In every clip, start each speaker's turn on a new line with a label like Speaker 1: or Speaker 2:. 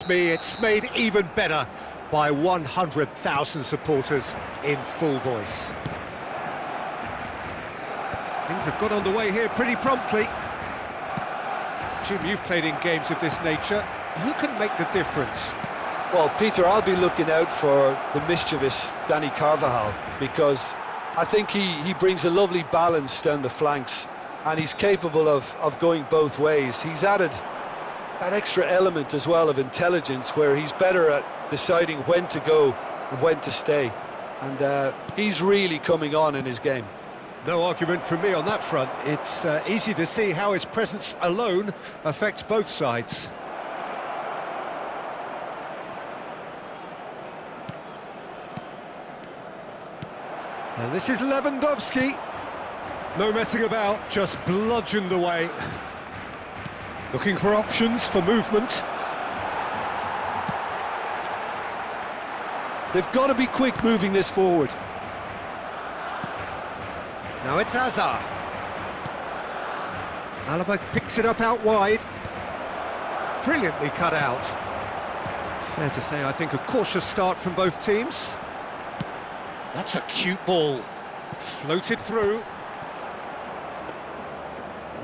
Speaker 1: It's made even better by 100,000 supporters in full voice. Things have got underway here pretty promptly. Jim, you've played in games of this nature. Who can make the difference?
Speaker 2: Well, Peter, I'll be looking out for the mischievous Danny Carvajal, because I think he brings a lovely balance down the flanks, and he's capable of going both ways. He's added that extra element as well of intelligence, where he's better at deciding when to go and when to stay. And he's really coming on in his game.
Speaker 1: No argument from me on that front. It's easy to see how his presence alone affects both sides. And this is Lewandowski. No messing about, just bludgeoned away. Looking for options for movement.
Speaker 2: They've got to be quick moving this forward.
Speaker 1: Now it's Hazard. Alaba picks it up out wide. Brilliantly cut out. Fair to say, I think, a cautious start from both teams. That's a cute ball. Floated through.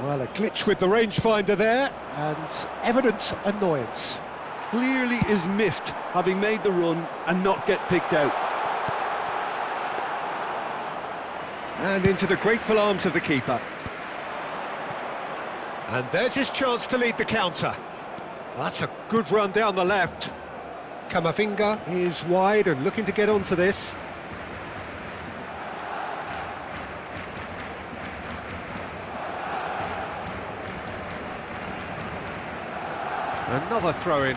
Speaker 1: Well, a glitch with the rangefinder there, and evident annoyance.
Speaker 2: Clearly is miffed, having made the run and not get picked out.
Speaker 1: And into the grateful arms of the keeper. And there's his chance to lead the counter. That's a good run down the left. Camavinga is wide and looking to get onto this. Another throw-in.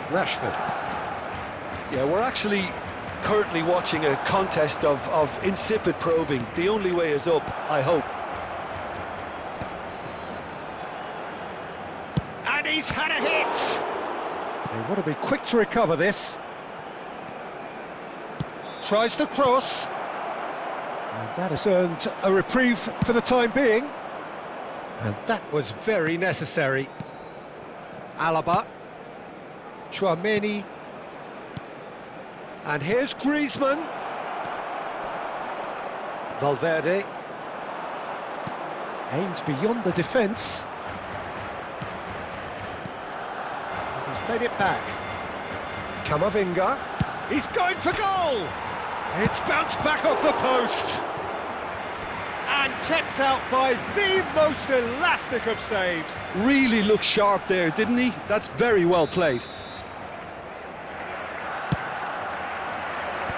Speaker 1: Rashford.
Speaker 2: Yeah, we're actually currently watching a contest of insipid probing. The only way is up, I hope.
Speaker 1: And he's had a hit! They want to be quick to recover this. Tries to cross. And that has earned a reprieve for the time being. And that was very necessary. Alaba. Chouameni. And here's Griezmann. Valverde. Aimed beyond the defence. He's played it back. Camavinga. He's going for goal! It's bounced back off the post. And kept out by the most elastic of saves.
Speaker 2: Really looked sharp there, didn't he? That's very well played.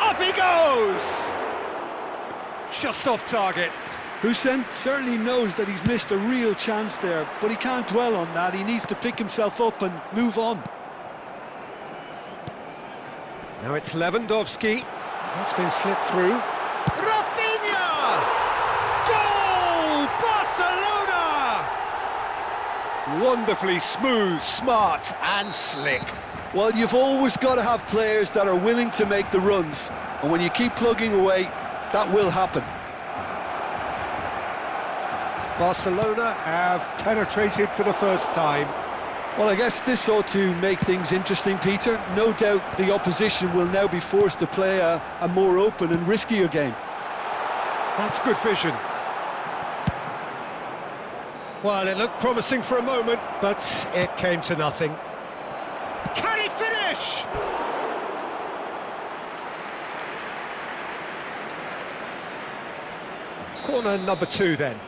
Speaker 1: Up he goes! Just off target.
Speaker 2: Hussein certainly knows that he's missed a real chance there, but he can't dwell on that. He needs to pick himself up and move on.
Speaker 1: Now it's Lewandowski. That's been slipped through. Rafinha! Goal! Barcelona! Wonderfully smooth, smart and slick.
Speaker 2: Well, you've always got to have players that are willing to make the runs, and when you keep plugging away, that will happen.
Speaker 1: Barcelona have penetrated for the first time.
Speaker 2: Well, I guess this ought to make things interesting, Peter. No doubt the opposition will now be forced to play a more open and riskier game.
Speaker 1: That's good vision. Well, it looked promising for a moment, but it came to nothing. Can he finish? Corner number 2 then.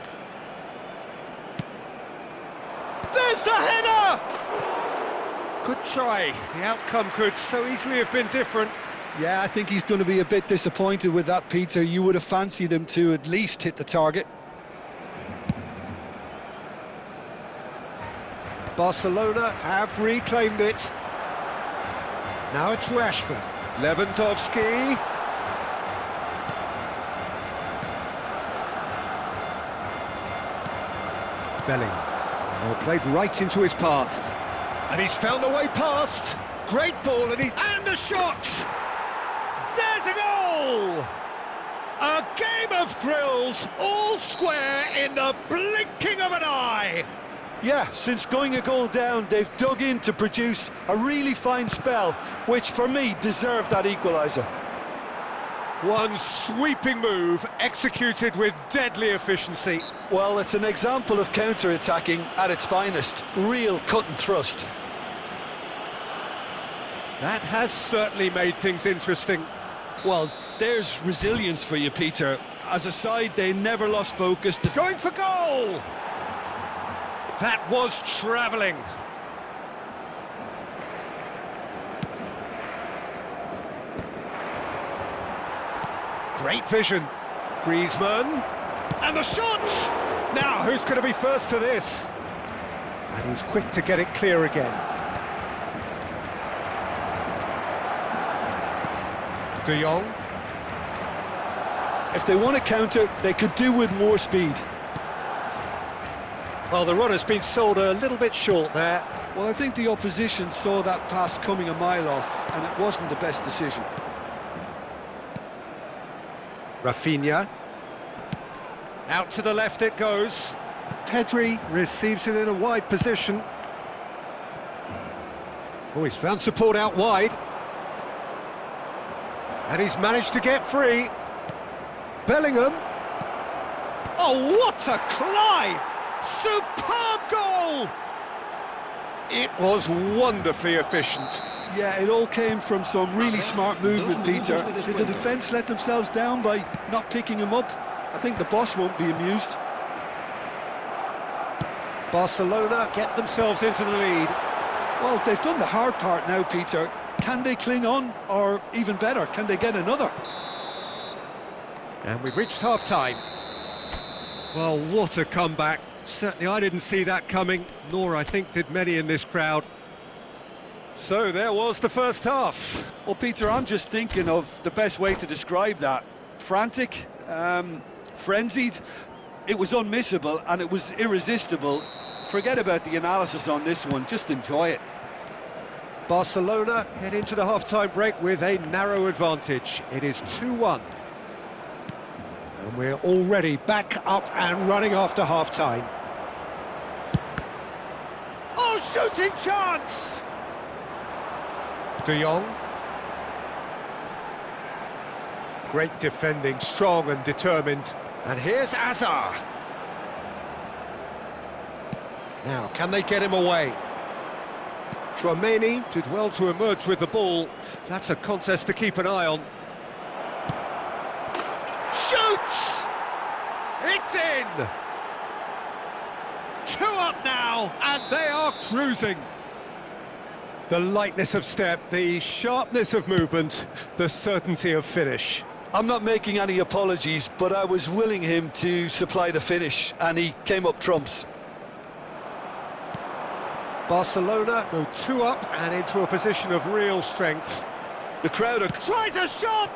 Speaker 1: There's the header! Good try. The outcome could so easily have been different.
Speaker 2: Yeah, I think he's going to be a bit disappointed with that, Peter. You would have fancied him to at least hit the target.
Speaker 1: Barcelona have reclaimed it. Now it's Rashford. Lewandowski. Bellingham. Well, played right into his path. And he's found a way past. Great ball, and a shot! There's a goal! A game of of thrills, all square in the blinking of an eye.
Speaker 2: Yeah, since going a goal down, they've dug in to produce a really fine spell, which for me deserved that equaliser.
Speaker 1: One sweeping move, executed with deadly efficiency.
Speaker 2: Well, it's an example of counter-attacking at its finest. Real cut and thrust.
Speaker 1: That has certainly made things interesting.
Speaker 2: Well, there's resilience for you, Peter. As a side, they never lost focus.
Speaker 1: Going for goal! That was travelling. Great vision. Griezmann. And the shot! Now, who's going to be first to this? And he's quick to get it clear again. De Jong.
Speaker 2: If they want to counter, they could do with more speed.
Speaker 1: Well, the run has been sold a little bit short there.
Speaker 2: Well, I think the opposition saw that pass coming a mile off, and it wasn't the best decision.
Speaker 1: Rafinha. Out to the left it goes. Pedri receives it in a wide position. Oh, he's found support out wide. And he's managed to get free. Bellingham. Oh, what a climb! Superb goal! It was wonderfully efficient.
Speaker 2: Yeah, it all came from some really smart movement, Peter. Did the defence let themselves down by not picking him up? I think the boss won't be amused.
Speaker 1: Barcelona get themselves into the lead.
Speaker 2: Well, they've done the hard part now, Peter. Can they cling on? Or even better, can they get another?
Speaker 1: And we've reached half-time. Well, what a comeback. Certainly I didn't see that coming, nor I think did many in this crowd. So there was the first half.
Speaker 2: Well, Peter, I'm just thinking of the best way to describe that. Frantic, frenzied. It was unmissable and it was irresistible. Forget about the analysis on this one, just enjoy it.
Speaker 1: Barcelona head into the half-time break with a narrow advantage. It is 2-1. And we're already back up and running after half-time. Oh, shooting chance! De Jong. Great defending, strong and determined. And here's Azar. Now, can they get him away? Tchouaméni did well to emerge with the ball. That's a contest to keep an eye on. Shoots! It's in! 2 up now, and they are cruising. The lightness of step, the sharpness of movement, the certainty of finish.
Speaker 2: I'm not making any apologies, but I was willing him to supply the finish, and he came up trumps.
Speaker 1: Barcelona go 2 up and into a position of real strength.
Speaker 2: The crowd are...
Speaker 1: Tries a shot!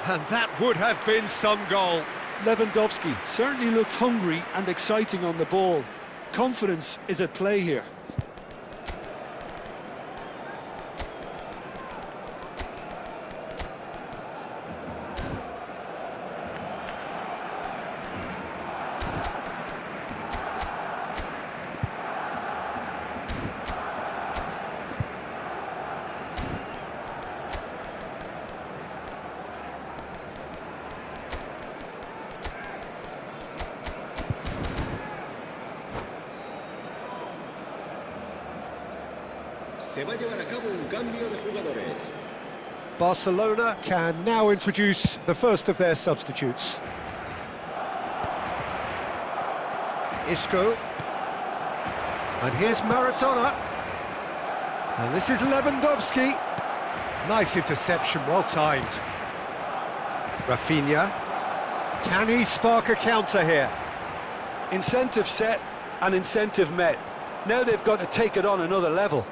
Speaker 1: And that would have been some goal.
Speaker 2: Lewandowski certainly looked hungry and exciting on the ball. Confidence is at play here.
Speaker 3: Se va a llevar a cabo un cambio de jugadores.
Speaker 1: Barcelona can now introduce the first of their substitutes. Isco. And here's Maradona. And this is Lewandowski. Nice interception, well timed. Rafinha. Can he spark a counter here?
Speaker 2: Incentive set and incentive met. Now they've got to take it on another level.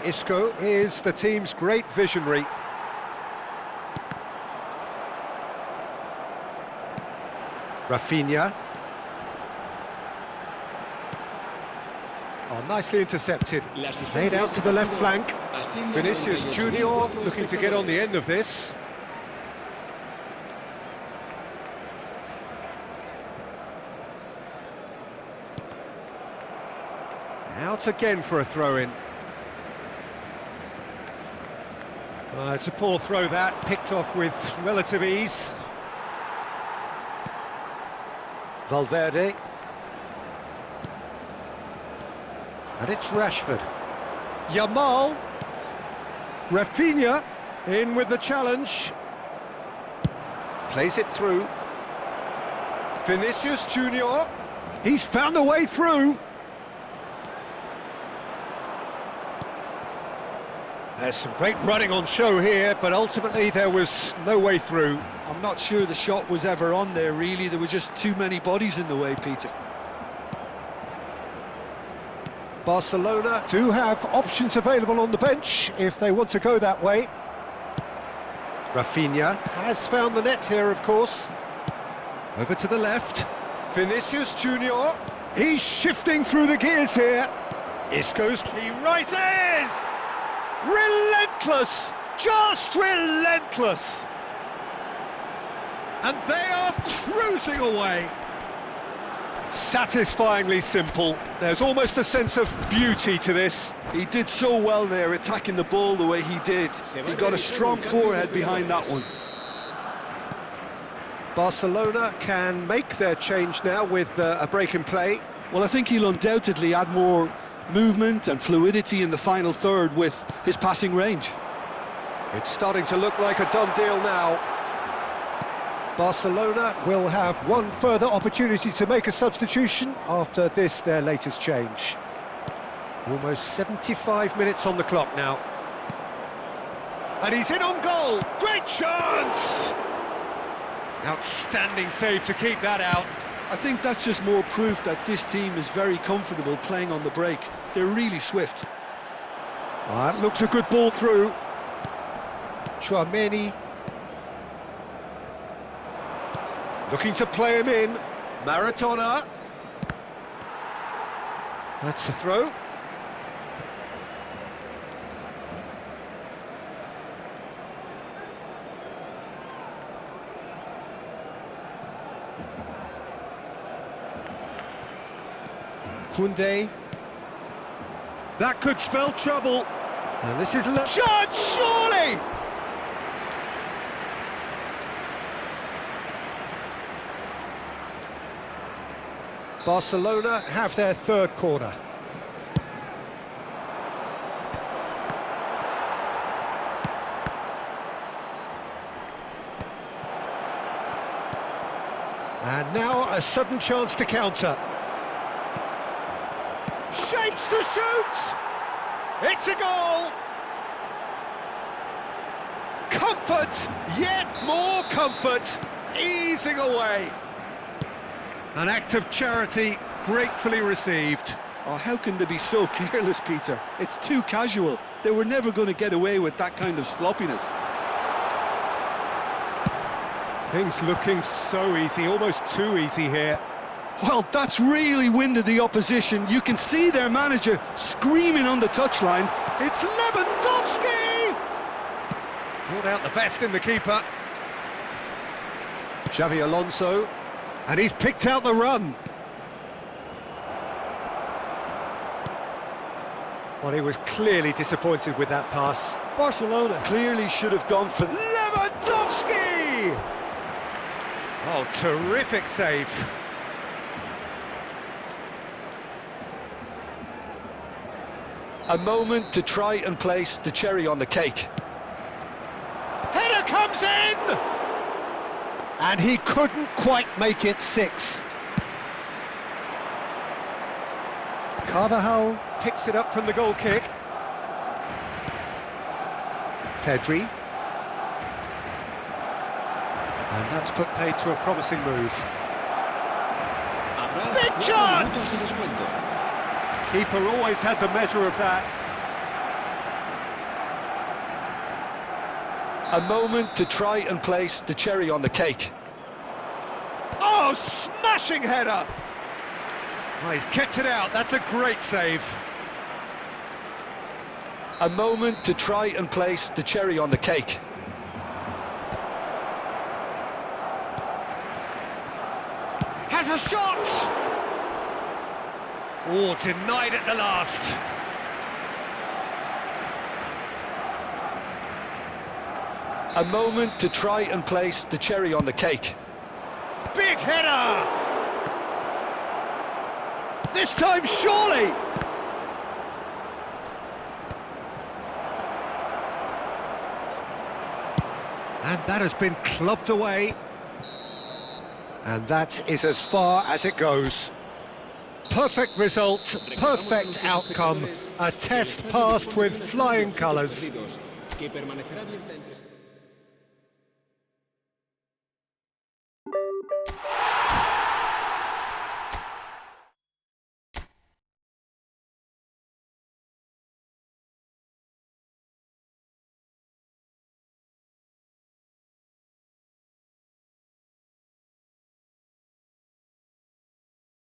Speaker 1: Isco is the team's great visionary. Rafinha. Oh, nicely intercepted. Played out to the left flank. Vinicius Junior looking to get on the end of this. Out again for a throw-in. It's a poor throw that, picked off with relative ease. Valverde. And it's Rashford. Yamal. Rafinha in with the challenge. Plays it through. Vinicius Junior. He's found a way through. There's some great running on show here, but ultimately there was no way through.
Speaker 2: I'm not sure the shot was ever on there, really. There were just too many bodies in the way, Peter.
Speaker 1: Barcelona do have options available on the bench if they want to go that way. Rafinha has found the net here, of course. Over to the left. Vinicius Junior. He's shifting through the gears here. Isco's. He rises! Relentless! Just relentless! And they are cruising away. Satisfyingly simple. There's almost a sense of beauty to this.
Speaker 2: He did so well there, attacking the ball the way he did. He got a strong forehead behind that one.
Speaker 1: Barcelona can make their change now with a break in play.
Speaker 2: Well, I think he'll undoubtedly add more movement and fluidity in the final third with his passing range.
Speaker 1: It's starting to look like a done deal now. Barcelona will have one further opportunity to make a substitution after this, their latest change. Almost 75 minutes on the clock now. And he's in on goal! Great chance! Outstanding save to keep that out.
Speaker 2: I think that's just more proof that this team is very comfortable playing on the break. They're really swift.
Speaker 1: That looks a good ball through. Tchouaméni. Looking to play him in. Maradona. That's the throw. Koundé. That could spell trouble. And this is chance, surely! Barcelona have their third corner. And now a sudden chance to counter. Shapes to shoot! It's a goal! Comfort, yet more comfort, easing away. An act of charity gratefully received.
Speaker 2: Oh, how can they be so careless, Peter? It's too casual. They were never going to get away with that kind of sloppiness.
Speaker 1: Things looking so easy, almost too easy here.
Speaker 2: Well, that's really winded the opposition. You can see their manager screaming on the touchline.
Speaker 1: It's Lewandowski! Brought out the best in the keeper. Xavi Alonso. And he's picked out the run. Well, he was clearly disappointed with that pass.
Speaker 2: Barcelona clearly should have gone for
Speaker 1: Lewandowski! Oh, terrific save.
Speaker 2: a moment to try and place the cherry on the cake.
Speaker 1: Header comes in! And he couldn't quite make it 6. Carvajal picks it up from the goal kick. Pedri. And that's put paid to a promising move. Big chance! Keeper always had the measure of that.
Speaker 2: A moment to try and place the cherry on the cake.
Speaker 1: Oh, smashing header! Oh, he's kept it out, that's a great save.
Speaker 2: A moment to try and place the cherry on the cake.
Speaker 1: Has a shot! Oh, denied at the last.
Speaker 2: A moment to try and place the cherry on the cake.
Speaker 1: Big header! This time, surely! And that has been clubbed away. And that is as far as it goes. Perfect result, perfect outcome, a test passed with flying colours.
Speaker 3: Que permanecerá abierta entre